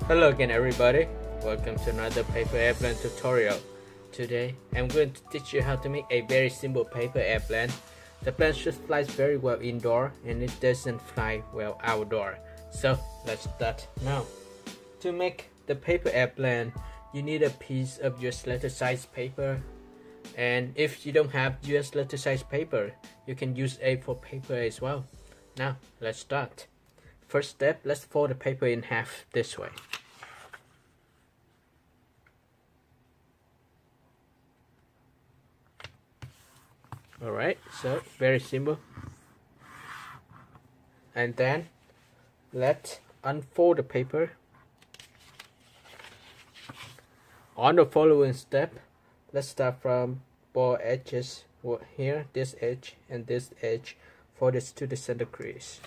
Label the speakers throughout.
Speaker 1: Hello again everybody, welcome to another paper airplane tutorial. Today I'm going to teach you how to make a very simple paper airplane. The plane just flies very well indoor and it doesn't fly well outdoor. So let's start now. To make the paper airplane, you need a piece of US letter size paper, and if you don't have US letter size paper, you can use A4 paper as well. Now let's start. First step, let's fold the paper in half this way. Alright, so very simple. And then let's unfold the paper. On the following step, let's start from both edges here, this edge and this edge, fold it to the center crease.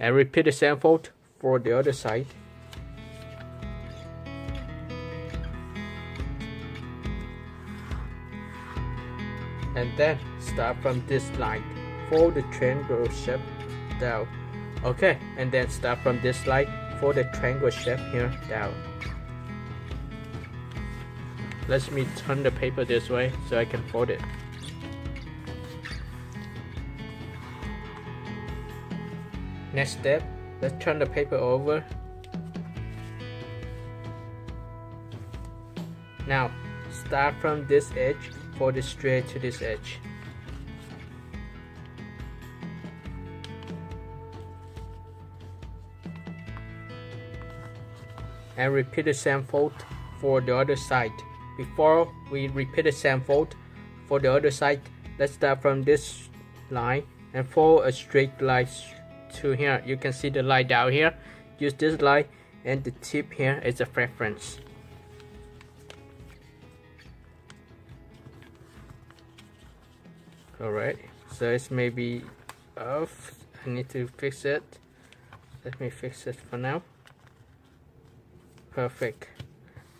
Speaker 1: And repeat the same fold for the other side. And then start from this line, fold the triangle shape down. Okay, and then start from this line, fold the triangle shape here down. Let me turn the paper this way so I can fold it. Next step, let's turn the paper over. Now, start from this edge, fold it straight to this edge. And repeat the same fold for the other side. Before we repeat the same fold for the other side, let's start from this line and fold a straight line to here. You can see the line down here. Use this line and the tip here as a reference. Alright, so it's maybe off. I need to fix it. Let me fix it for now. Perfect.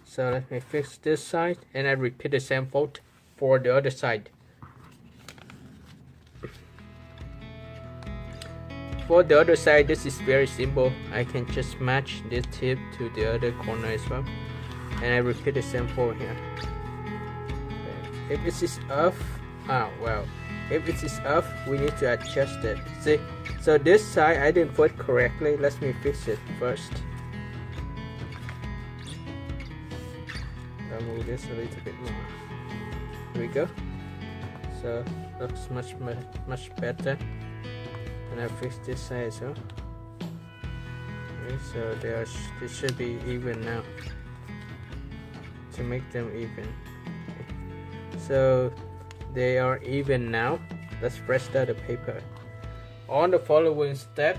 Speaker 1: So let me fix this side and I repeat the same fold for the other side. For the other side, this is very simple. I can just match this tip to the other corner as well. And I repeat the same fold here. Okay. If this is off, if it is off, we need to adjust it. See, so this side I didn't put correctly. Let me fix it first. I'll move this a little bit more. Here we go. So looks much better. And I fix this side as well. Okay, so they should be even now. To make them even. Okay. So they are even now. Let's press down the paper. On the following step,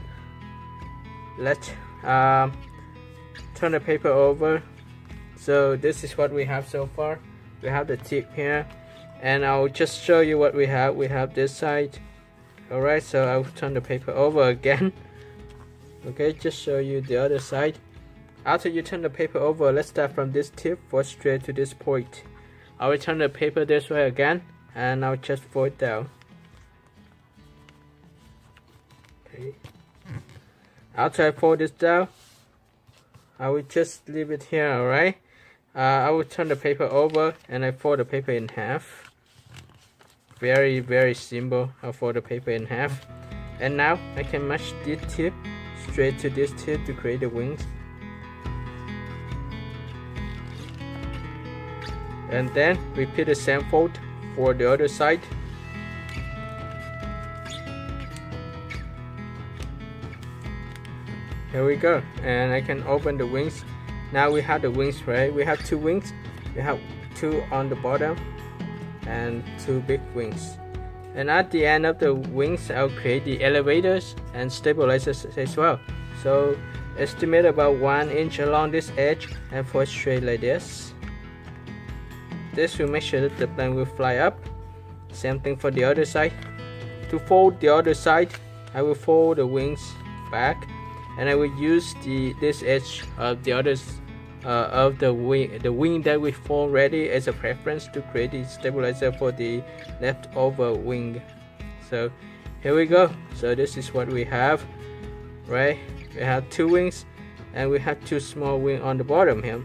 Speaker 1: let's turn the paper over. So this is what we have so far. We have the tip here, and I'll just show you what we have. We have this side. Alright, so I'll turn the paper over again. Okay, just show you the other side. After you turn the paper over, let's start from this tip, fold straight to this point. I will turn the paper this way again, and I'll just fold it down. Okay. After I fold this down, I will just leave it here, alright? I will turn the paper over and I fold the paper in half. Very simple. I'll fold the paper in half. And now I can match this tip straight to this tip to create the wings. And then repeat the same fold for the other side. Here we go, and I can open the wings. Now we have the wings, right? We have two wings. We have two on the bottom and two big wings. And at the end of the wings, I'll create the elevators and stabilizers as well. So estimate about 1 inch along this edge and fold straight like this. This will make sure that the plane will fly up. Same thing for the other side. To fold the other side, I will fold the wings back, and I will use this edge of the others of the wing that we fold ready as a reference to create the stabilizer for the leftover wing. So here we go. So this is what we have, right? We have 2 wings and we have 2 small wings on the bottom here.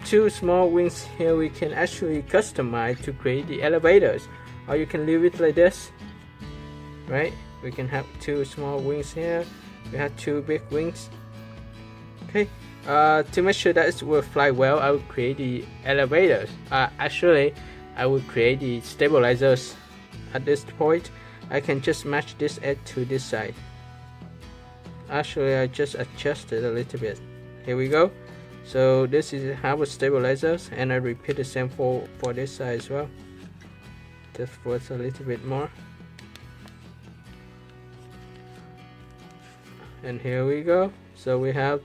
Speaker 1: 2 small wings here we can actually customize to create the elevators, or you can leave it like this, right? We can have 2 small wings here, we have 2 big wings. Okay, to make sure that it will fly well, I will create the elevators. Actually, I will create the stabilizers. At this point, I can just match this edge to this side. Actually, I just adjusted a little bit. Here we go. So this is how it stabilizers, and I repeat the same for this side as well. Just force a little bit more. And here we go. So we have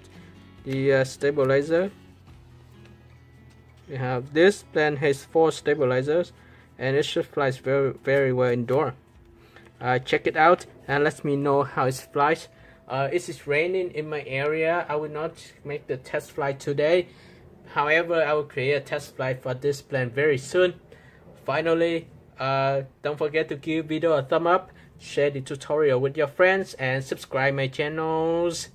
Speaker 1: the stabilizer. We have this plane has 4 stabilizers, and it should fly very well indoor. Check it out and let me know how it flies. It is raining in my area. I will not make the test flight today. However, I will create a test flight for this plane very soon. Finally, don't forget to give video a thumb up, share the tutorial with your friends, and subscribe my channels.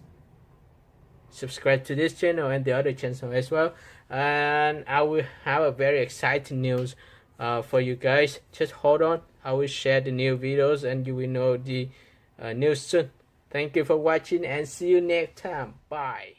Speaker 1: Subscribe to this channel and the other channel as well. And I will have a very exciting news for you guys. Just hold on. I will share the new videos and you will know the news soon. Thank you for watching and see you next time. Bye.